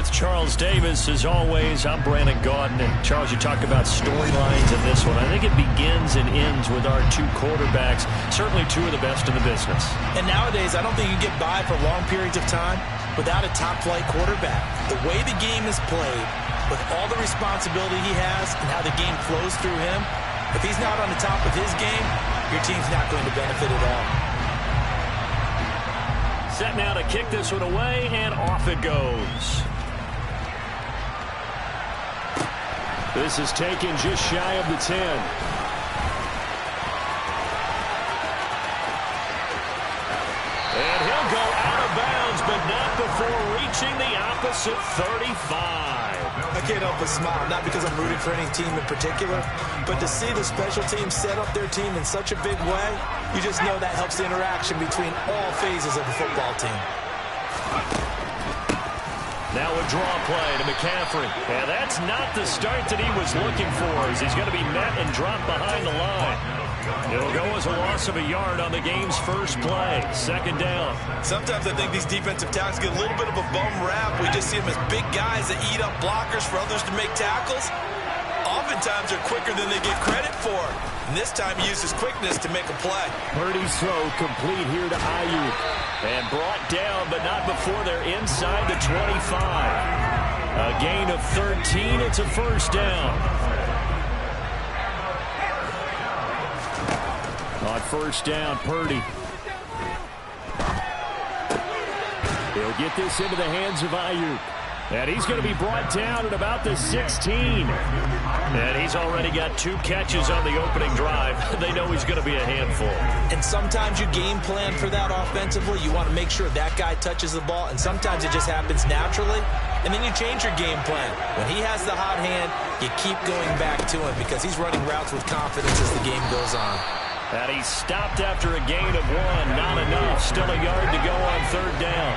with Charles Davis. As always, I'm Brandon Gaudin. And Charles, you talk about storylines in this one. I think it begins and ends with our two quarterbacks, certainly two of the best in the business. And nowadays, I don't think you get by for long periods of time without a top-flight quarterback. The way the game is played, with all the responsibility he has and how the game flows through him, if he's not on the top of his game, your team's not going to benefit at all. Set now to kick this one away, and off it goes. This is taken just shy of the 10. And he'll go out of bounds, but not before reaching the opposite 35. I can't help but smile, not because I'm rooting for any team in particular, but to see the special team set up their team in such a big way, you just know that helps the interaction between all phases of the football team. Now a draw play to McCaffrey. And that's not the start that he was looking for, as he's going to be met and dropped behind the line. It'll go as a loss of a yard on the game's first play. Second down. Sometimes I think these defensive tackles get a little bit of a bum rap. We just see them as big guys that eat up blockers for others to make tackles. Oftentimes they're quicker than they get credit for. And this time he uses quickness to make a play. Purdy's throw complete here to Ayuk. And brought down, but not before they're inside the 25. A gain of 13. It's a first down. On first down, Purdy. He'll get this into the hands of Ayuk. And he's going to be brought down at about the 16. And he's already got 2 catches on the opening drive. They know he's going to be a handful. And sometimes you game plan for that offensively. You want to make sure that guy touches the ball. And sometimes it just happens naturally. And then you change your game plan. When he has the hot hand, you keep going back to him because he's running routes with confidence as the game goes on. And he's stopped after a gain of 1. Not enough. Still a yard to go on third down.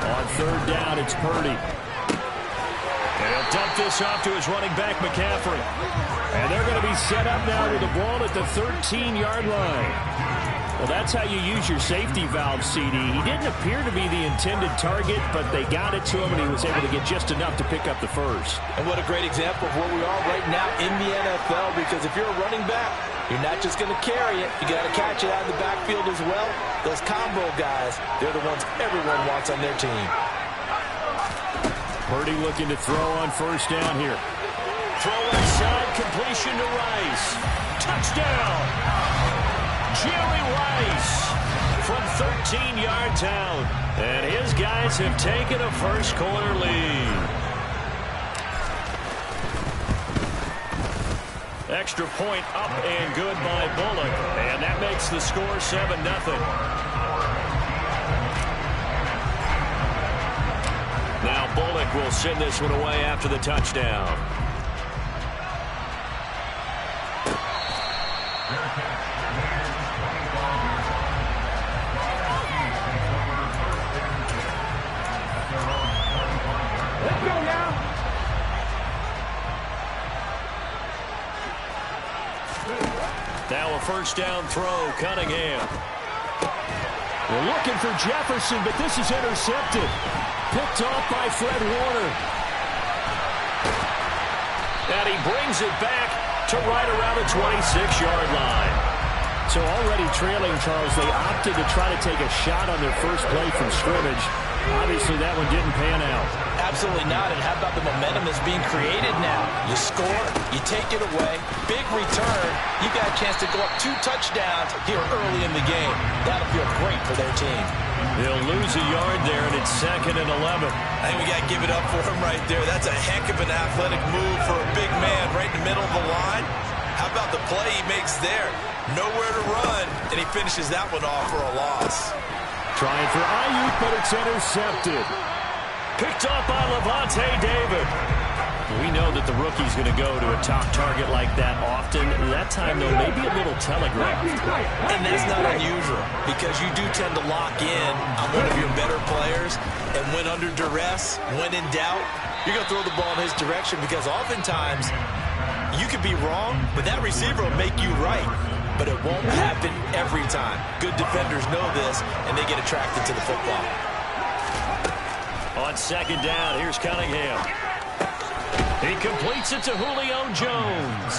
On third down, it's Purdy. And he'll dump this off to his running back, McCaffrey. And they're going to be set up now with the ball at the 13-yard line. Well, that's how you use your safety valve, CD. He didn't appear to be the intended target, but they got it to him, and he was able to get just enough to pick up the first. And what a great example of where we are right now in the NFL, because if you're a running back, you're not just going to carry it. You got to catch it out of the backfield as well. Those combo guys, they're the ones everyone wants on their team. Purdy looking to throw on first down here. Throw inside, completion to Rice. Touchdown! Jerry Rice from 13 yards out. And his guys have taken a first-quarter lead. Extra point up and good by Bullock. And that makes the score 7-0. Now Bullock will send this one away after the touchdown. Let's go now. Now a first down throw, Cunningham. We're looking for Jefferson, but this is intercepted. Picked off by Fred Warner. And he brings it back to right around the 26-yard line. So already trailing, Charles, they opted to try to take a shot on their first play from scrimmage. Obviously, that one didn't pan out. Absolutely not. And how about the momentum that's being created now? You score, you take it away, big return. You got a chance to go up 2 touchdowns here early in the game. That'll feel great for their team. They'll lose a yard there, and it's 2nd and 11. I think we got to give it up for him right there. That's a heck of an athletic move for a big man right in the middle of the line. How about the play he makes there? Nowhere to run, and he finishes that one off for a loss. Trying for Ayuk, but it's intercepted. Picked up by Levante David. We know that the rookie's going to go to a top target like that often. That time, though, maybe a little telegraphed. And that's not unusual because you do tend to lock in on one of your better players. And when under duress, when in doubt, you're going to throw the ball in his direction because oftentimes you could be wrong, but that receiver will make you right. but it won't happen every time. Good defenders know this, and they get attracted to the football. On second down, here's Cunningham. He completes it to Julio Jones.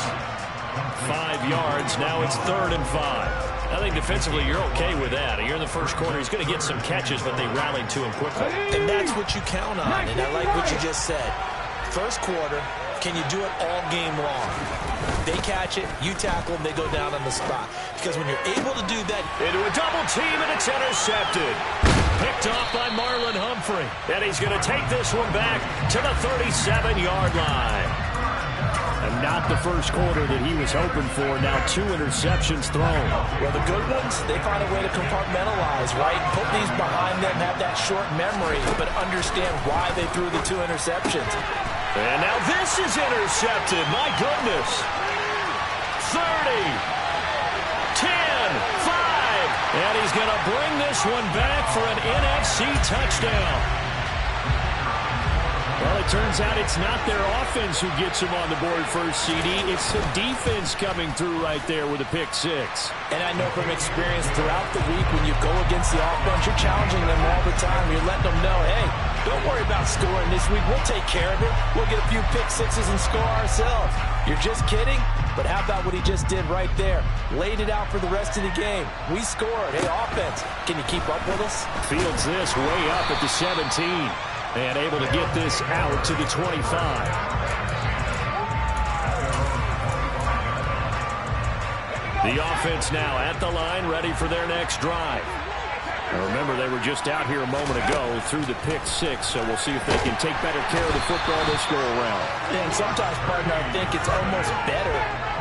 5 yards. Now it's 3rd and 5. I think defensively you're okay with that. You're in the first quarter. He's going to get some catches, but they rallied to him quickly. And that's what you count on, and I like what you just said. First quarter, can you do it all game long? They catch it, you tackle them, they go down on the spot. Because when you're able to do that... Into a double team, and it's intercepted. Picked off by Marlon Humphrey. And he's going to take this one back to the 37-yard line. And not the first quarter that he was hoping for. Now 2 interceptions thrown. Well, the good ones, they find a way to compartmentalize, right? Put these behind them, have that short memory, but understand why they threw the 2 interceptions. And now this is intercepted. My goodness. 30, 10, 5. And he's going to bring this one back for an NFC touchdown. Well, it turns out it's not their offense who gets him on the board first, CD. It's the defense coming through right there with a pick 6. And I know from experience throughout the week when you go against the offense, you're challenging them all the time. You're letting them know, hey, don't worry about scoring this week. We'll take care of it. We'll get a few pick 6s and score ourselves. You're just kidding? But how about what he just did right there? Laid it out for the rest of the game. We scored. Hey, offense, can you keep up with us? Fields this way up at the 17. And able to get this out to the 25. The offense now at the line, ready for their next drive. Now remember, they were just out here a moment ago through the pick 6, so we'll see if they can take better care of the football this go around. And sometimes, partner, I think it's almost better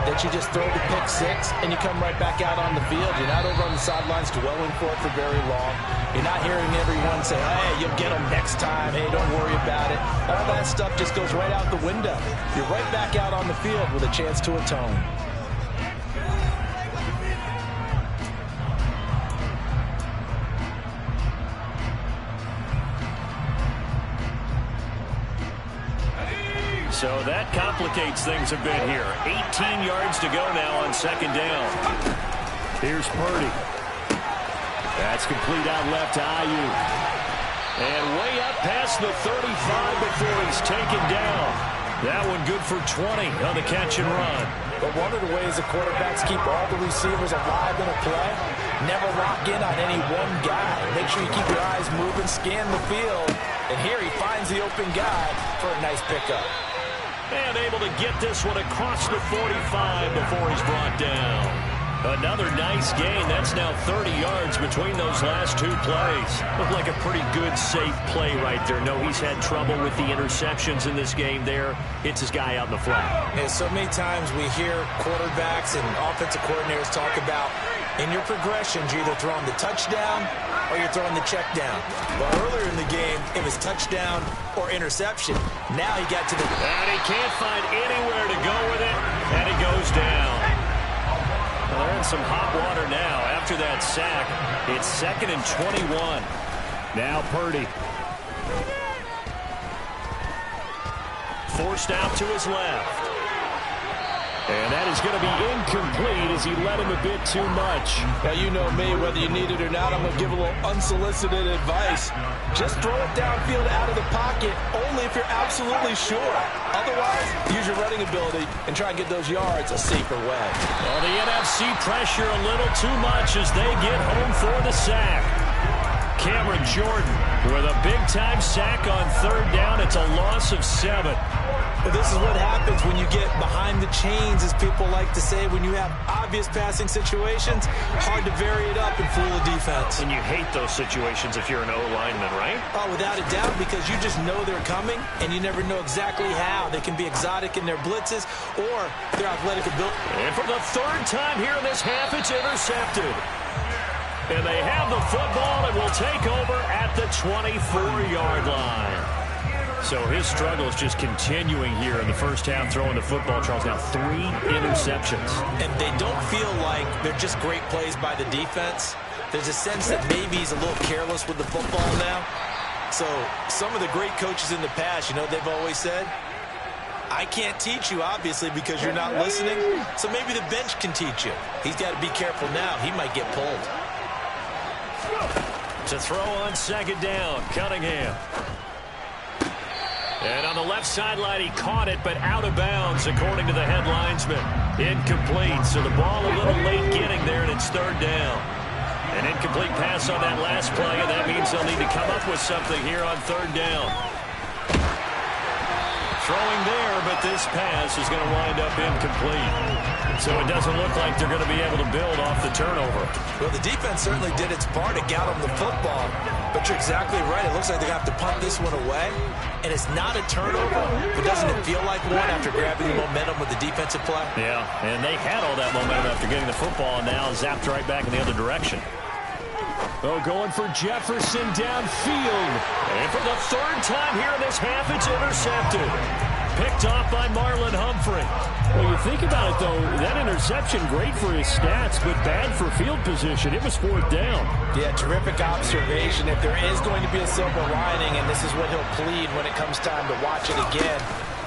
that you just throw the pick 6 and you come right back out on the field. You're not over on the sidelines dwelling for it for very long. You're not hearing everyone say, hey, you'll get them next time. Hey, don't worry about it. All that stuff just goes right out the window. You're right back out on the field with a chance to atone. So that complicates things a bit here. 18 yards to go now on second down. Here's Purdy. That's complete out left to Ayuk. And way up past the 35 before he's taken down. That one good for 20 on the catch and run. But one of the ways the quarterbacks keep all the receivers alive in a play, never lock in on any one guy. Make sure you keep your eyes moving, scan the field. And here he finds the open guy for a nice pickup. And able to get this one across the 45 before he's brought down. Another nice gain. That's now 30 yards between those last 2 plays. Looked like a pretty good, safe play right there. No, he's had trouble with the interceptions in this game there. Hits his guy out in the flat. And so many times we hear quarterbacks and offensive coordinators talk about in your progressions, you're either throwing the touchdown or you're throwing the check down. But earlier in the game, it was touchdown or interception. Now he got to the... And he can't find anywhere to go with it, and he goes down. Well, they're in some hot water now. After that sack, it's 2nd and 21. Now Purdy. Forced out to his left. And that is going to be incomplete as he led him a bit too much. Now, you know me, whether you need it or not, I'm going to give a little unsolicited advice. Just throw it downfield out of the pocket, only if you're absolutely sure. Otherwise, use your running ability and try and get those yards a safer way. Well, the NFC pressure a little too much as they get home for the sack. Cameron Jordan with a big-time sack on 3rd down. It's a loss of 7. But this is what happens when you get behind the chains, as people like to say. When you have obvious passing situations, hard to vary it up and fool the defense. And you hate those situations if you're an O-lineman, right? Oh, without a doubt, because you just know they're coming, and you never know exactly how. They can be exotic in their blitzes or their athletic ability. And for the 3rd time here in this half, it's intercepted. And they have the football and will take over at the 24-yard line. So his struggle is just continuing here in the first half, throwing the football. Charles, now 3 interceptions. And they don't feel like they're just great plays by the defense. There's a sense that maybe he's a little careless with the football now. So some of the great coaches in the past, you know, they've always said, I can't teach you, obviously, because you're not listening. So maybe the bench can teach you. He's got to be careful now. He might get pulled. To throw on second down, Cunningham. And on the left sideline, he caught it, but out of bounds, according to the head linesman. Incomplete, so the ball a little late getting there, and it's third down. An incomplete pass on that last play, and that means they'll need to come up with something here on third down. Throwing there, but this pass is going to wind up incomplete. So it doesn't look like they're going to be able to build off the turnover. Well, the defense certainly did its part to get them the football. But you're exactly right. It looks like they're going to have to punt this one away. And it's not a turnover, but doesn't it feel like one after grabbing the momentum with the defensive play? Yeah, and they had all that momentum after getting the football, and now zapped right back in the other direction. Oh, going for Jefferson downfield. And for the third time here in this half, it's intercepted. Picked off by Marlon Humphrey. Well, you think about it, though, that interception, great for his stats, but bad for field position. It was fourth down. Yeah, terrific observation. If there is going to be a silver lining, and this is what he'll plead when it comes time to watch it again,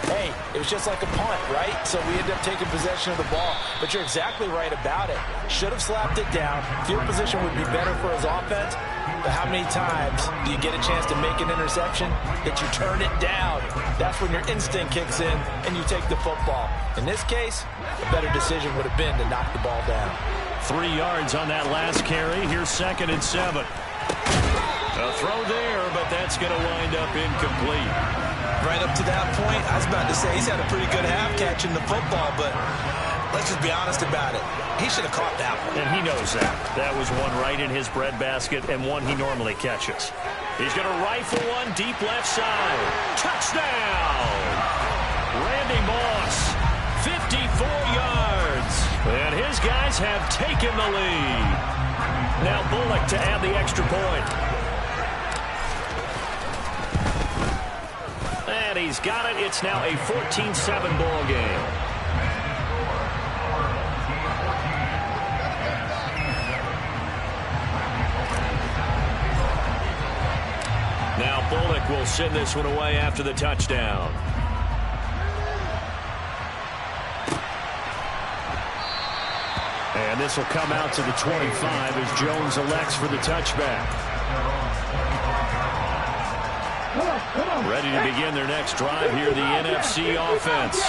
hey, it was just like a punt, right? So we end up taking possession of the ball. But you're exactly right about it. Should have slapped it down. Field position would be better for his offense. But how many times do you get a chance to make an interception that you turn it down? That's when your instinct kicks in and you take the football. In this case, a better decision would have been to knock the ball down. 3 yards on that last carry. Here's 2nd and 7. A throw there, but that's going to wind up incomplete. Right up to that point, I was about to say he's had a pretty good half catching the football, but let's just be honest about it. He should have caught that one. And he knows that. That was one right in his breadbasket and one he normally catches. He's going to rifle one deep left side. Touchdown! Randy Moss, 54 yards. And his guys have taken the lead. Now Bullock to add the extra point. And he's got it. It's now a 14-7 ball game. Now Bullock will send this one away after the touchdown. And this will come out to the 25 as Jones elects for the touchback. Ready to begin their next drive here, the NFC offense.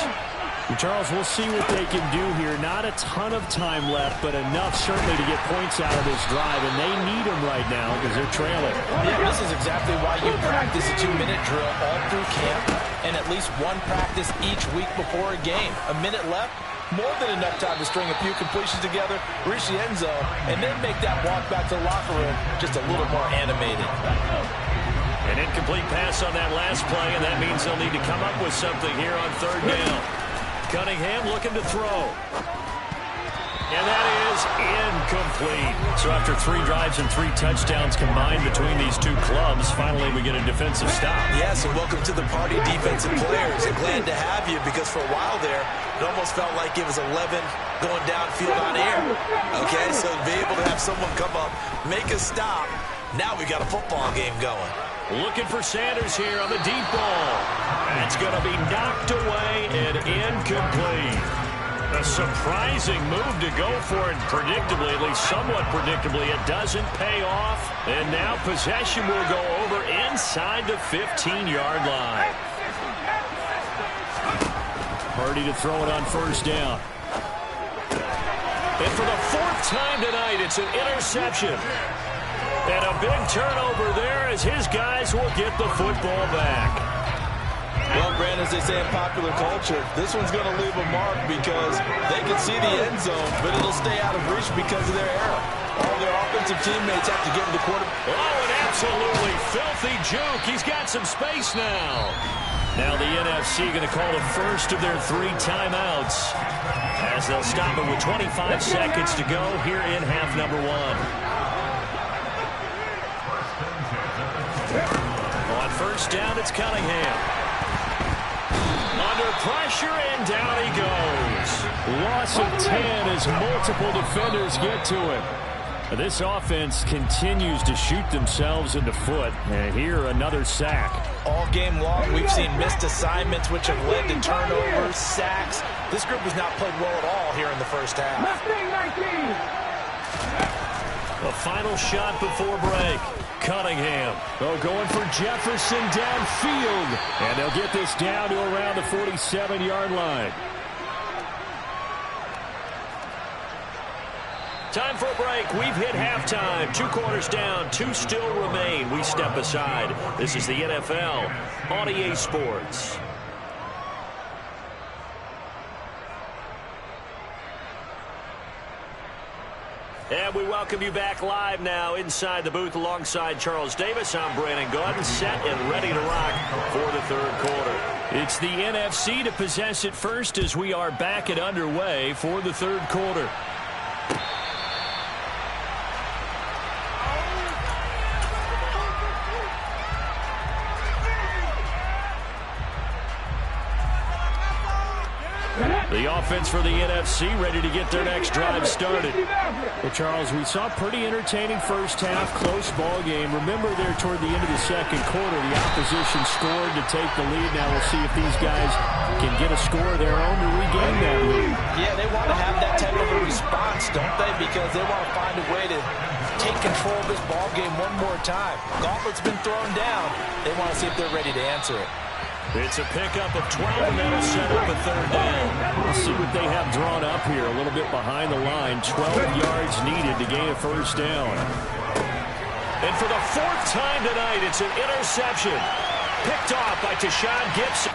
Charles, we'll see what they can do here. Not a ton of time left, but enough certainly to get points out of this drive, and they need them right now because they're trailing. Yeah, this is exactly why you practice a 2-minute drill all through camp and at least one practice each week before a game. A minute left, more than enough time to string a few completions together, reach the end zone, and then make that walk back to the locker room just a little more animated. An incomplete pass on that last play, and that means they'll need to come up with something here on third down. Cunningham looking to throw. And that is incomplete. So after 3 drives and 3 touchdowns combined between these two clubs, finally we get a defensive stop. Yes, and welcome to the party, defensive players. And glad to have you because for a while there, it almost felt like it was 11 going downfield on air. Okay, so to be able to have someone come up, make a stop, now we got a football game going. Looking for Sanders here on the deep ball. That's going to be knocked away and incomplete. A surprising move to go for it, predictably, at least somewhat predictably. It doesn't pay off, and now possession will go over inside the 15-yard line. Purdy to throw it on first down. And for the 4th time tonight, it's an interception. And a big turnover there as his guys will get the football back. Well, Brandon, as they say in popular culture, this one's going to leave a mark because they can see the end zone, but it'll stay out of reach because of their error. All their offensive teammates have to get to the quarterback. Oh, an absolutely filthy juke. He's got some space now. Now the NFC going to call the first of their 3 timeouts as they'll stop it with 25 seconds to go here in half number 1. On first down, it's Cunningham. Under pressure, and down he goes. Loss of 10 as multiple defenders get to him. This offense continues to shoot themselves in the foot. And here, another sack. All game long, we've seen missed assignments, which have led to turnovers, sacks. This group has not played well at all here in the first half. The final shot before break. Cunningham. Oh, going for Jefferson downfield. And they'll get this down to around the 47-yard line. Time for a break. We've hit halftime. 2 quarters down. 2 still remain. We step aside. This is the NFL on EA Sports. And we welcome you back live now inside the booth alongside Charles Davis. I'm Brandon Gaudin, set and ready to rock for the third quarter. It's the NFC to possess it first as we are back and underway for the third quarter. The offense for the NFC ready to get their next drive started. Well, Charles, we saw a pretty entertaining first half, close ball game. Remember there toward the end of the second quarter, the opposition scored to take the lead. Now we'll see if these guys can get a score of their own to regain that lead. Yeah, they want to have that type of a response, don't they? Because they want to find a way to take control of this ball game one more time. Gauntlet's been thrown down. They want to see if they're ready to answer it. It's a pickup of 12, and that'll set up a third down. We'll see what they have drawn up here. A little bit behind the line. 12 yards needed to gain a first down. And for the 4th time tonight, it's an interception. Picked off by Tashawn Gibson.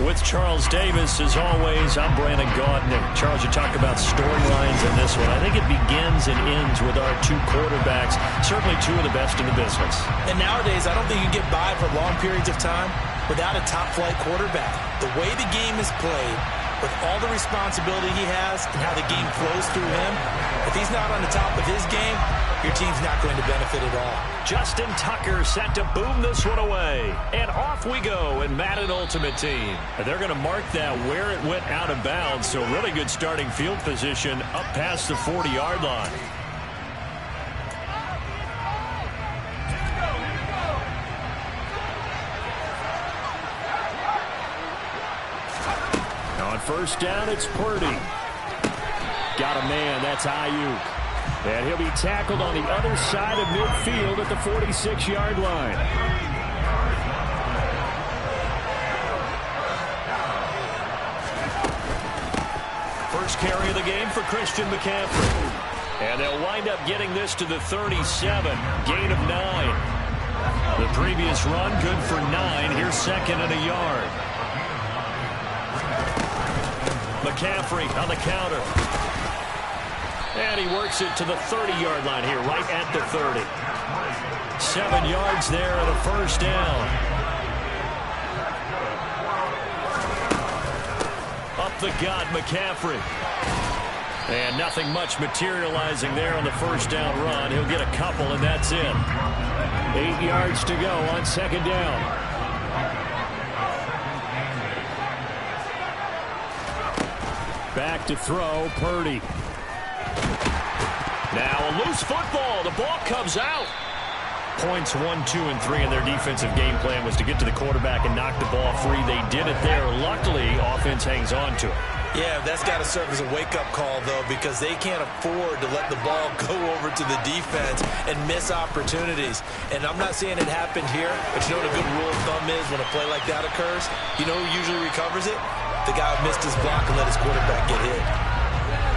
With Charles Davis, as always, I'm Brandon Gaudin. Charles, you talk about storylines in this one. I think it begins and ends with our 2 quarterbacks, certainly 2 of the best in the business. And nowadays, I don't think you can get by for long periods of time without a top-flight quarterback. The way the game is played, with all the responsibility he has and how the game flows through him, if he's not on the top of his game, your team's not going to benefit at all. Justin Tucker set to boom this one away. And off we go in Madden Ultimate Team. They're going to mark that where it went out of bounds, so really good starting field position up past the 40-yard line. On first down, it's Purdy. Got a man, that's Ayuk. And he'll be tackled on the other side of midfield at the 46-yard line. First carry of the game for Christian McCaffrey. And they'll wind up getting this to the 37. Gain of 9. The previous run, good for 9. Here's 2nd and a yard. McCaffrey on the counter. And he works it to the 30-yard line here, right at the 30. 7 yards there and a first down. Up the gut, McCaffrey. And nothing much materializing there on the first down run. He'll get a couple, and that's it. 8 yards to go on 2nd down. Back to throw, Purdy. Now a loose football. The ball comes out. Points 1, 2, and 3 in their defensive game plan was to get to the quarterback and knock the ball free. They did it there. Luckily, offense hangs on to it. Yeah, that's got to serve as a wake-up call, though, because they can't afford to let the ball go over to the defense and miss opportunities. And I'm not saying it happened here, but you know what a good rule of thumb is when a play like that occurs? You know who usually recovers it? The guy who missed his block and let his quarterback get hit.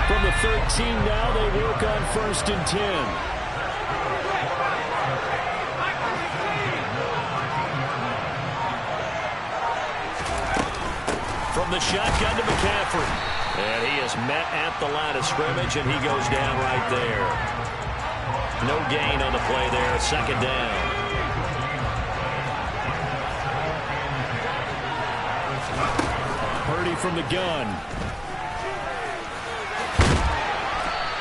From the 13 now, they work on 1st and 10. From From the shotgun to McCaffrey. And he is met at the line of scrimmage, and he goes down right there. No gain on the play there. Second down. Purdy from the gun.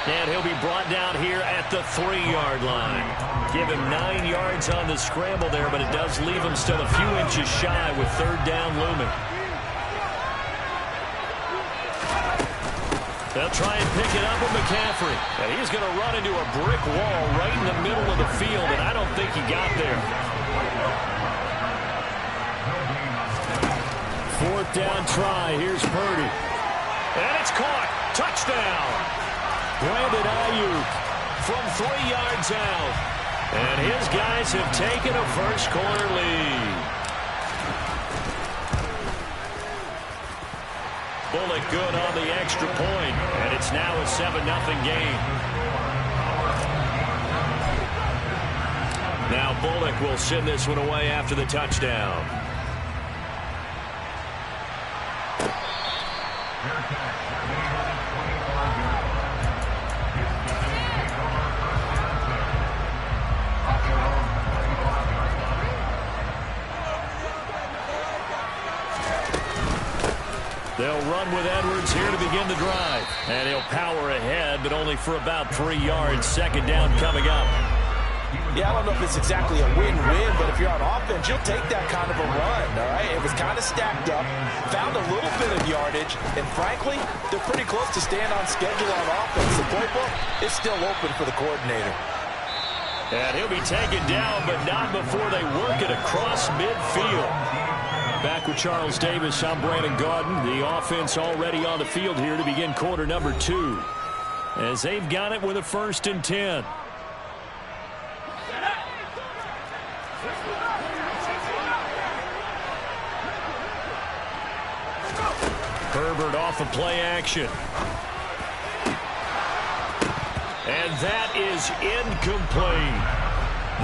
And he'll be brought down here at the 3-yard line. Give him 9 yards on the scramble there, but it does leave him still a few inches shy with third down looming. They'll try and pick it up with McCaffrey. And he's going to run into a brick wall right in the middle of the field, and I don't think he got there. Fourth down try. Here's Purdy. And it's caught. Touchdown. Brandon Ayuk from 3 yards out. And his guys have taken a first-quarter lead. Bullock good on the extra point, and it's now a 7-0 game. Now Bullock will send this one away after the touchdown. They'll run with Edwards here to begin the drive. And he'll power ahead, but only for about 3 yards. Second down coming up. Yeah, I don't know if it's exactly a win-win, but if you're on offense, you'll take that kind of a run, all right? It was kind of stacked up, found a little bit of yardage, and frankly, they're pretty close to staying on schedule on offense. The playbook is still open for the coordinator. And he'll be taken down, but not before they work it across midfield. Back with Charles Davis, I'm Brandon Gaudin. The offense already on the field here to begin quarter number 2. As they've got it with a 1st and 10. Herbert off of play action. And that is incomplete.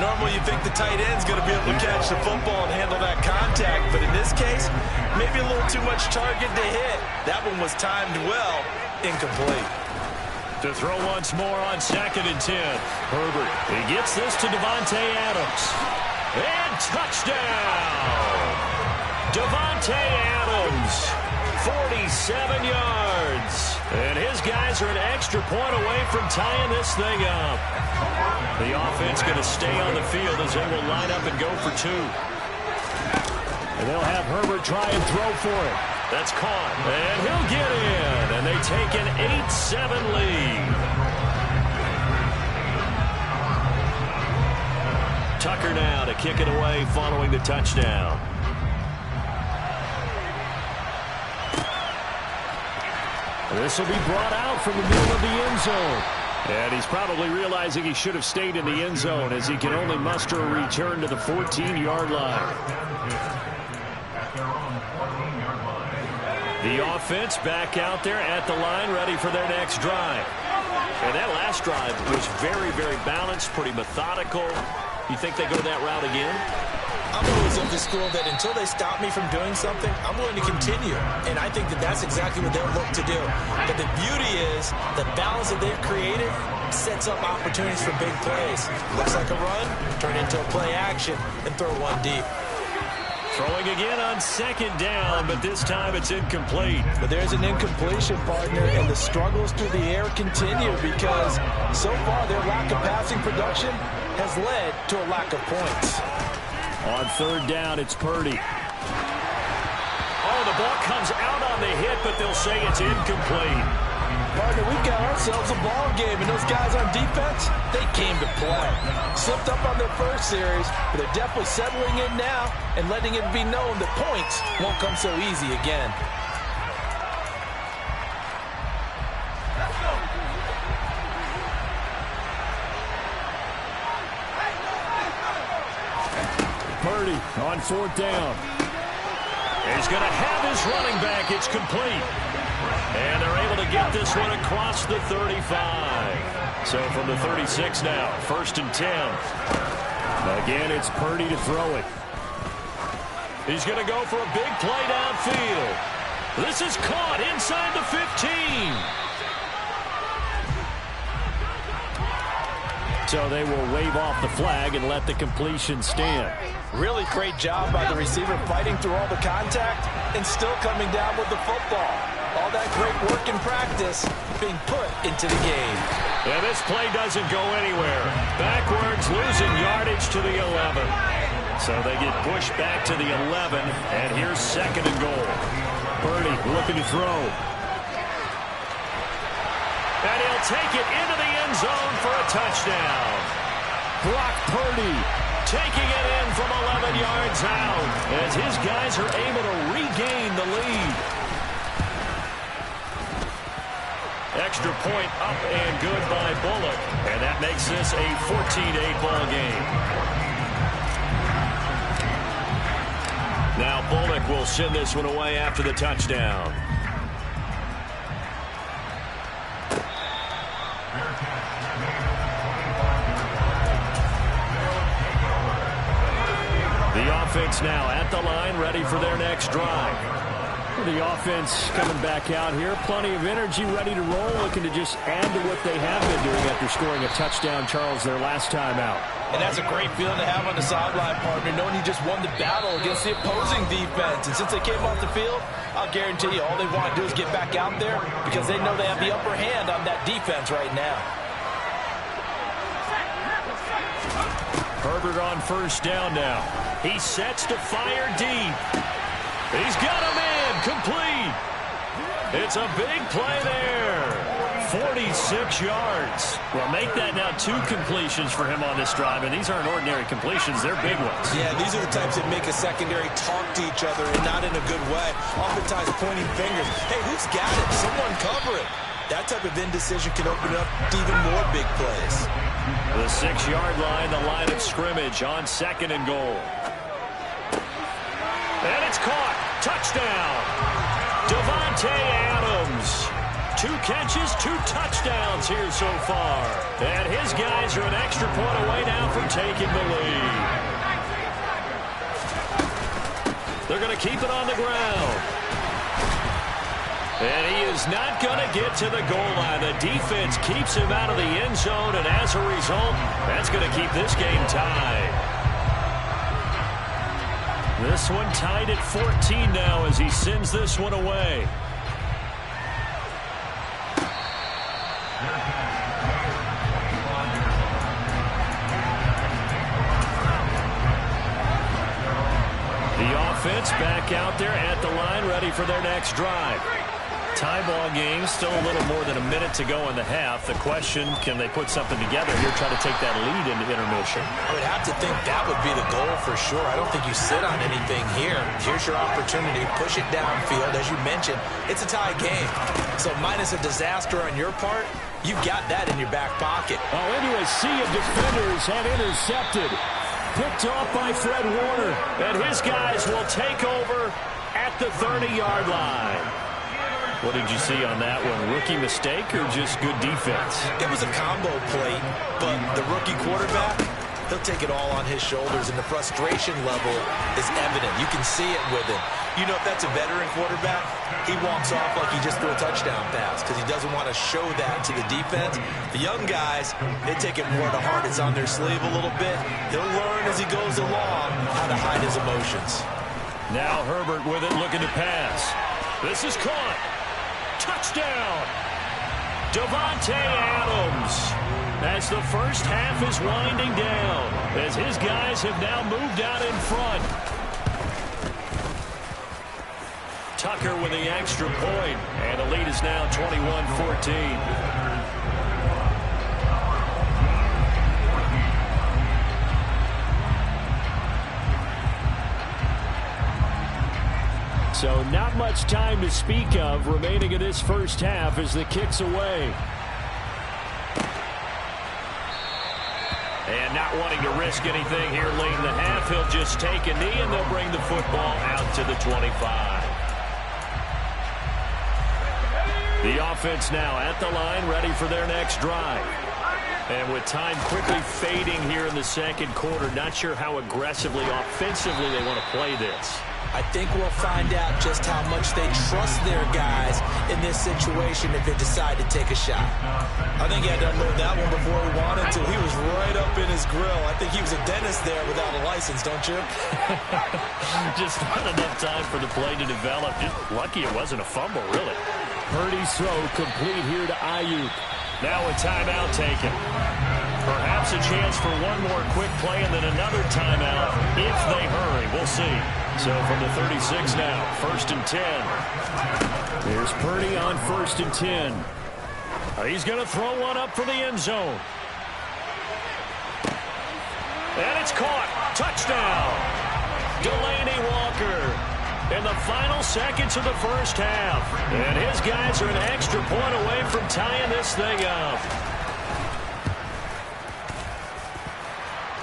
Normally, you think the tight end's going to be able to catch the football and handle that contact, but in this case, maybe a little too much target to hit. That one was timed well, incomplete. To throw once more on 2nd and 10. Herbert, he gets this to Davante Adams. And touchdown! Davante Adams, 47 yards. And his guys are an extra point away from tying this thing up. The offense going to stay on the field as they will line up and go for 2. And they'll have Herbert try and throw for it. That's caught. And he'll get in. And they take an 8-7 lead. Tucker now to kick it away following the touchdown. This will be brought out from the middle of the end zone. And he's probably realizing he should have stayed in the end zone as he can only muster a return to the 14-yard line. The offense back out there at the line ready for their next drive. And that last drive was very, very balanced, pretty methodical. You think they go that route again? I'm always of the school that until they stop me from doing something, I'm going to continue. And I think that that's exactly what they'll look to do. But the beauty is the balance that they've created sets up opportunities for big plays. Looks like a run, turn into a play action, and throw one deep. Throwing again on 2nd down, but this time it's incomplete. But there's an incompletion, partner, and the struggles through the air continue because so far their lack of passing production has led to a lack of points. On 3rd down, it's Purdy. Oh, the ball comes out on the hit, but they'll say it's incomplete. Partner, we've got ourselves a ball game, and those guys on defense, they came to play. Slipped up on their first series, but they're definitely settling in now and letting it be known that points won't come so easy again. Purdy on 4th down. He's going to have his running back. It's complete. And they're able to get this one across the 35. So from the 36 now, 1st and 10. Again, it's Purdy to throw it. He's going to go for a big play downfield. This is caught inside the 15. So they will wave off the flag and let the completion stand. Really great job by the receiver fighting through all the contact and still coming down with the football. All that great work in practice being put into the game. And this play doesn't go anywhere. Backwards, losing yardage to the 11. So they get pushed back to the 11, and here's 2nd and goal. Purdy looking to throw. And he'll take it into the end zone for a touchdown. Brock Purdy taking it in from 11 yards out as his guys are able to regain the lead. Extra point up and good by Bullock. And that makes this a 14-8 ball game. Now Bullock will send this one away after the touchdown. The offense now at the line, ready for their next drive. The offense coming back out here. Plenty of energy, ready to roll, looking to just add to what they have been doing after scoring a touchdown, Charles, their last time out. And that's a great feeling to have on the sideline, partner, knowing you just won the battle against the opposing defense. And since they came off the field, I'll guarantee you all they want to do is get back out there because they know they have the upper hand on that defense right now. Herbert on first down now. He sets to fire deep. He's got a man complete. It's a big play there. 46 yards. Well, make that now 2 completions for him on this drive, and these aren't ordinary completions. They're big ones. Yeah, these are the types that make a secondary talk to each other and not in a good way. Oftentimes pointing fingers. Hey, who's got it? Someone cover it. That type of indecision can open up to even more big plays. The 6-yard line, the line of scrimmage on 2nd and goal. And it's caught. Touchdown. Davante Adams. 2 catches, 2 touchdowns here so far. And his guys are an extra point away now from taking the lead. They're going to keep it on the ground. And he is not going to get to the goal line. The defense keeps him out of the end zone, and as a result, that's going to keep this game tied. This one tied at 14 now as he sends this one away. The offense back out there at the line, ready for their next drive. Tie ball game, still a little more than a minute to go in the half. The question, can they put something together here, try to take that lead into intermission? I would have to think that would be the goal for sure. I don't think you sit on anything here. Here's your opportunity. Push it downfield. As you mentioned, it's a tie game. So minus a disaster on your part, you've got that in your back pocket. Oh, into a sea of defenders and intercepted. Picked off by Fred Warner. And his guys will take over at the 30-yard line. What did you see on that one? Rookie mistake or just good defense? It was a combo play, but the rookie quarterback, he'll take it all on his shoulders, and the frustration level is evident. You can see it with him. You know, if that's a veteran quarterback, he walks off like he just threw a touchdown pass because he doesn't want to show that to the defense. The young guys, they take it more to heart. It's on their sleeve a little bit. He'll learn as he goes along how to hide his emotions. Now Herbert with it, looking to pass. This is caught. Touchdown! Davante Adams. As the first half is winding down, as his guys have now moved out in front. Tucker with the extra point, and the lead is now 21-14. So not much time to speak of remaining in this first half as the kick's away. And not wanting to risk anything here late in the half, he'll just take a knee and they'll bring the football out to the 25. The offense now at the line, ready for their next drive. And with time quickly fading here in the second quarter, not sure how aggressively, offensively they want to play this. I think we'll find out just how much they trust their guys in this situation if they decide to take a shot. I think he had to unload that one before he wanted to. He was right up in his grill. I think he was a dentist there without a license, don't you? Just not enough time for the play to develop. Just lucky it wasn't a fumble, really. Purdy's throw complete here to Ayuk. Now a timeout taken. Perhaps a chance for one more quick play and then another timeout if they hurry. We'll see. So from the 36 now, 1st and 10. Here's Purdy on 1st and 10. He's going to throw one up for the end zone. And it's caught. Touchdown. Delaney Walker in the final seconds of the first half. And his guys are an extra point away from tying this thing up.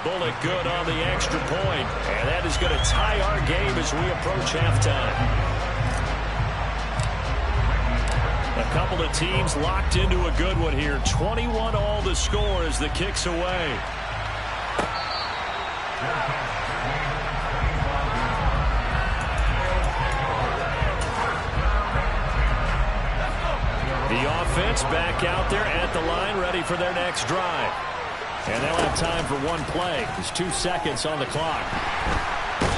Bullock good on the extra point. And that is going to tie our game as we approach halftime. A couple of teams locked into a good one here. 21 all the score as the kick's away. The offense back out there at the line, ready for their next drive. And they'll have time for one play. There's 2 seconds on the clock.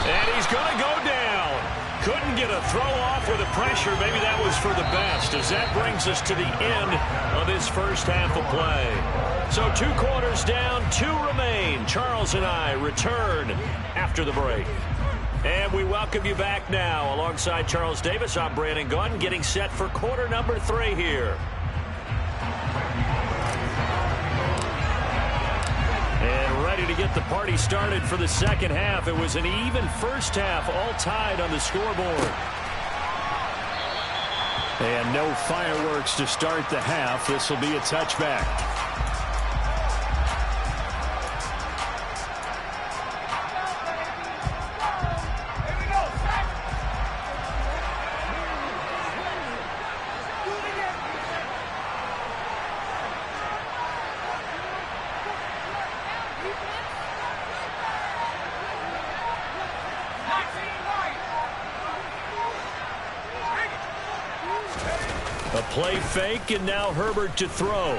And he's going to go down. Couldn't get a throw off with the pressure. Maybe that was for the best, as that brings us to the end of this first half of play. So 2 quarters down, 2 remain. Charles and I return after the break. And we welcome you back now. Alongside Charles Davis, I'm Brandon Gaudin, getting set for quarter number 3 here. And ready to get the party started for the second half. It was an even first half, all tied on the scoreboard. And no fireworks to start the half. This will be a touchback. A play fake, and now Herbert to throw.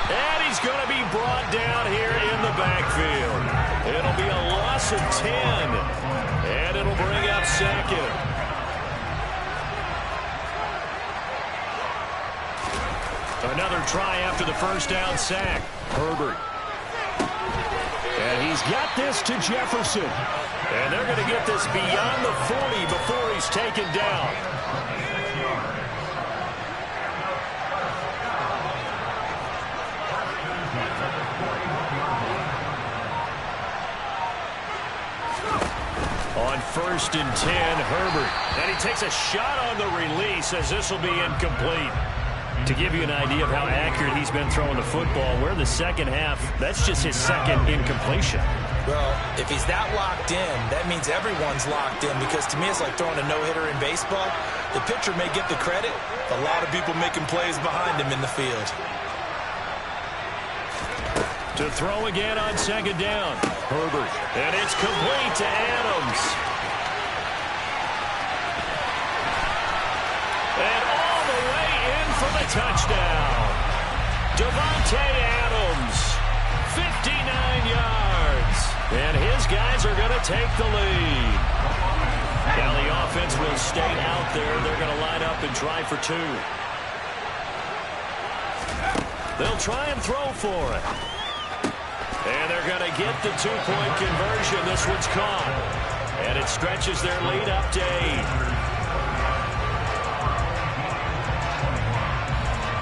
And he's going to be brought down here in the backfield. It'll be a loss of 10. And it'll bring up second. Another try after the first down sack. Herbert. And he's got this to Jefferson. And they're going to get this beyond the 40 before he's taken down. On 1st and 10, Herbert. And he takes a shot on the release as this will be incomplete. To give you an idea of how accurate he's been throwing the football, we're in the second half. That's just his second incompletion. Well, if he's that locked in, that means everyone's locked in, because to me it's like throwing a no-hitter in baseball. The pitcher may get the credit. A lot of people making plays behind him in the field. To throw again on second down. Herbert. And it's complete to Adams. And all the way in for the touchdown. Davante Adams, 59 yards. And his guys are going to take the lead. Now the offense will stay out there. They're going to line up and try for 2. They'll try and throw for it. And they're going to get the 2-point conversion. This one's caught. And it stretches their lead up to 8.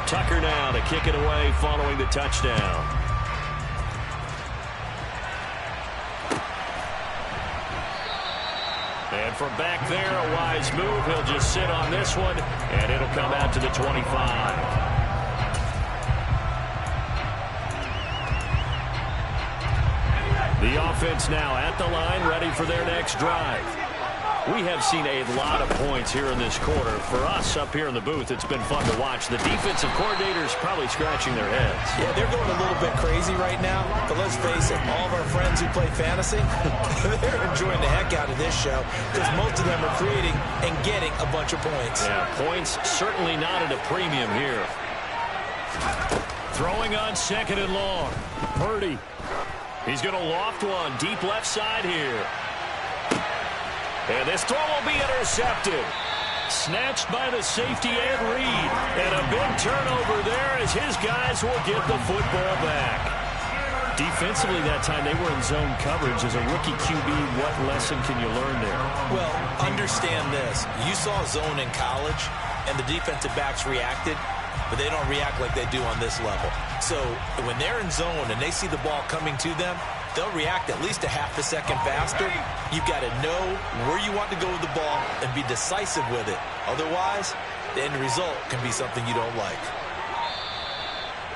Tucker now to kick it away following the touchdown. And from back there, a wise move. He'll just sit on this one, and it'll come out to the 25. The offense now at the line, ready for their next drive. We have seen a lot of points here in this quarter. For us up here in the booth, it's been fun to watch. The defensive coordinators probably scratching their heads. Yeah, they're going a little bit crazy right now. But let's face it, all of our friends who play fantasy, they're enjoying the heck out of this show because most of them are creating and getting a bunch of points. Yeah, points certainly not at a premium here. Throwing on 2nd and long. Purdy. He's going to loft one deep left side here. And this throw will be intercepted. Snatched by the safety Ed Reed. And a big turnover there as his guys will get the football back. Defensively that time, they were in zone coverage. As a rookie QB, what lesson can you learn there? Well, understand this. You saw zone in college, and the defensive backs reacted, but they don't react like they do on this level. So when they're in zone and they see the ball coming to them, they'll react at least a half a second faster. You've got to know where you want to go with the ball and be decisive with it. Otherwise, the end result can be something you don't like.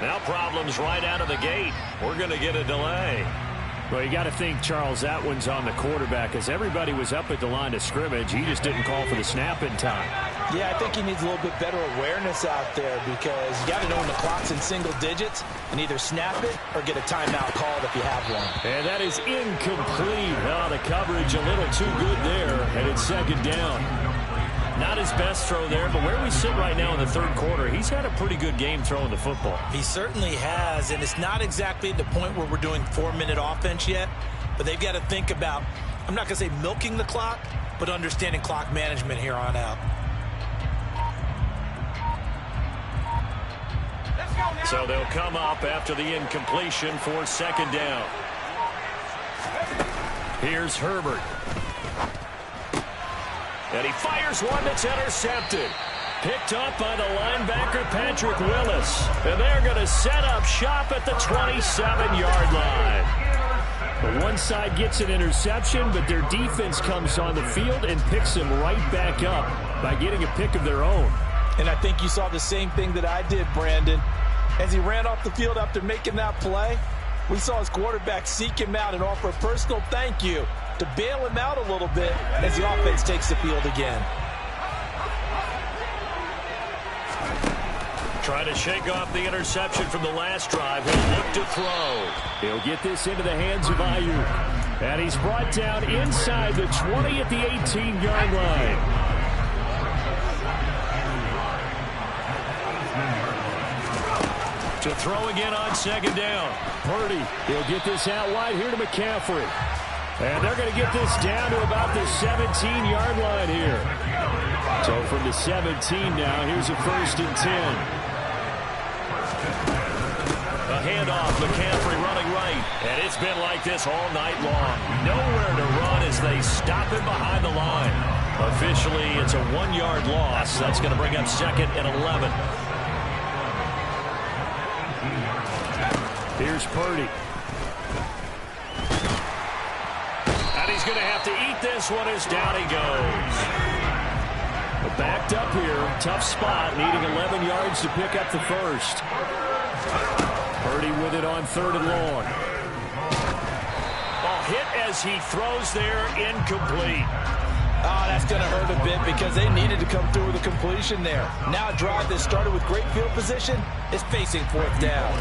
Now problems right out of the gate. We're going to get a delay. Well, you got to think, Charles, that one's on the quarterback. As everybody was up at the line of scrimmage, he just didn't call for the snap in time. Yeah, I think he needs a little bit better awareness out there because you got to know when the clock's in single digits and either snap it or get a timeout called if you have one. And that is incomplete. Oh, the coverage a little too good there, and it's 2nd down. Not his best throw there, but where we sit right now in the 3rd quarter, he's had a pretty good game throwing the football. He certainly has, and it's not exactly at the point where we're doing 4-minute offense yet, but they've got to think about, I'm not going to say milking the clock, but understanding clock management here on out. So they'll come up after the incompletion for 2nd down. Here's Herbert. And he fires one that's intercepted. Picked up by the linebacker, Patrick Willis. And they're going to set up shop at the 27-yard line. The one side gets an interception, but their defense comes on the field and picks him right back up by getting a pick of their own. And I think you saw the same thing that I did, Brandon. As he ran off the field after making that play, we saw his quarterback seek him out and offer a personal thank you to bail him out a little bit as the offense takes the field again. Trying to shake off the interception from the last drive. He'll look to throw. He'll get this into the hands of Ayuk. And he's brought down inside the 20 at the 18-yard line. To throw again on 2nd down. Purdy, he'll get this out wide here to McCaffrey. And they're going to get this down to about the 17-yard line here. So from the 17 now, here's a 1st and 10. A handoff, McCaffrey running right. And it's been like this all night long. Nowhere to run as they stop him behind the line. Officially, it's a 1-yard loss. That's going to bring up 2nd and 11. Here's Purdy. And he's going to have to eat this one as down he goes. But backed up here, tough spot, needing 11 yards to pick up the 1st. Purdy with it on 3rd and long. Ball hit as he throws there, incomplete. Oh, that's going to hurt a bit because they needed to come through with a completion there. Now a drive that started with great field position is facing 4th down.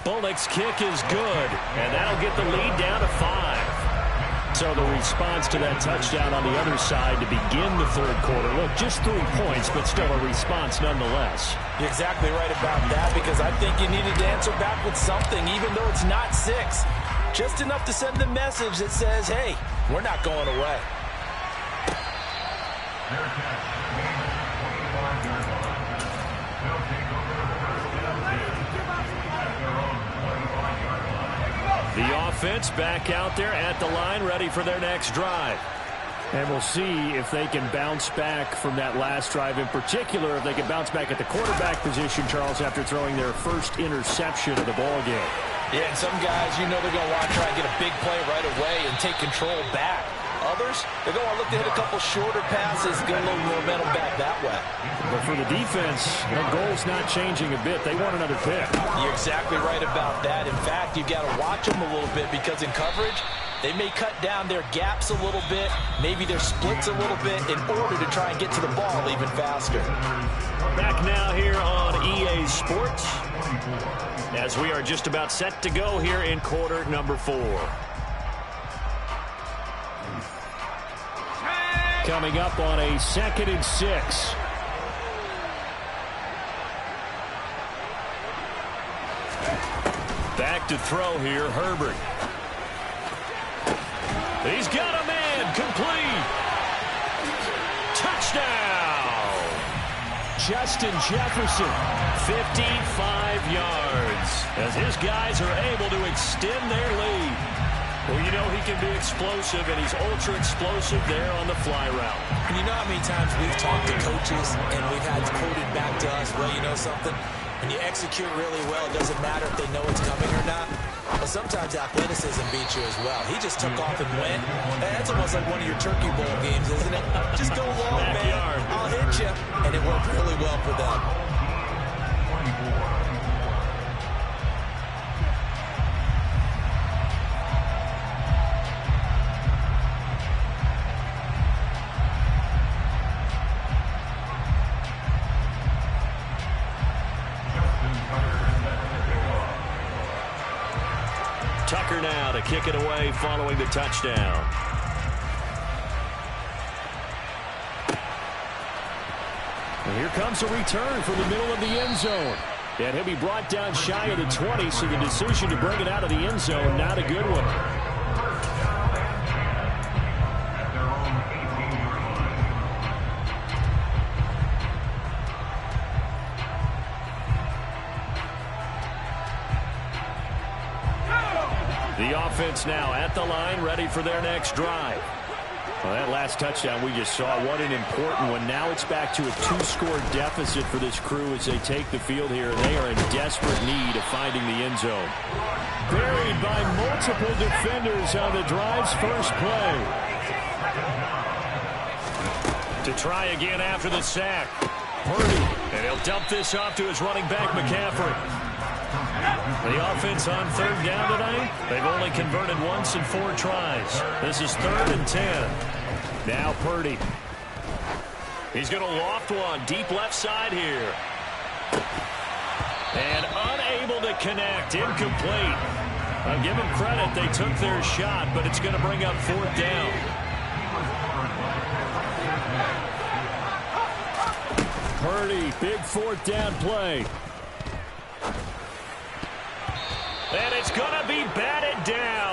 Bullock's kick is good, and that'll get the lead down to 5. So the response to that touchdown on the other side to begin the 3rd quarter. Look, just 3 points, but still a response nonetheless. You're exactly right about that because I think you needed to answer back with something, even though it's not 6. Just enough to send the message that says, hey, we're not going away. The offense back out there at the line, ready for their next drive. And we'll see if they can bounce back from that last drive. In particular, if they can bounce back at the quarterback position, Charles, after throwing their 1st interception of the ball game. Yeah, and some guys, you know they're going to want to try and get a big play right away and take control back. Others, they're going to look to hit a couple shorter passes, get a little momentum back that way. But for the defense, the goal's not changing a bit. They want another pick. You're exactly right about that. In fact, you've got to watch them a little bit because in coverage, they may cut down their gaps a little bit, maybe their splits a little bit in order to try and get to the ball even faster. Back now here on EA Sports as we are just about set to go here in quarter number 4. Coming up on a 2nd and 6. Back to throw here, Herbert. He's got a man, complete. Touchdown. Justin Jefferson, 55 yards, as his guys are able to extend their lead. Well, you know he can be explosive, and he's ultra explosive there on the fly route. And you know how many times we've talked to coaches and we've had quoted back to us, well, you know something? When you execute really well, it doesn't matter if they know it's coming or not. But sometimes athleticism beats you as well. He just took off and went. That's almost like one of your Turkey Bowl games, isn't it? Just go long, man. I'll hit you. And it worked really well for them. Tucker now to kick it away following the touchdown. And here comes a return from the middle of the end zone. And he'll be brought down shy of the 20, so the decision to bring it out of the end zone, not a good one. The offense now at the line, ready for their next drive. Well, that last touchdown we just saw, what an important one. Now it's back to a 2-score deficit for this crew as they take the field here. They are in desperate need of finding the end zone. Buried by multiple defenders on the drive's first play. To try again after the sack. Purdy, and he'll dump this off to his running back, McCaffrey. The offense on 3rd down tonight, they've only converted once in 4 tries. This is 3rd and 10. Now Purdy. He's going to loft one deep left side here. And unable to connect, incomplete. I'll give them credit, they took their shot, but it's going to bring up 4th down. Purdy, big 4th down play. And it's going to be batted down.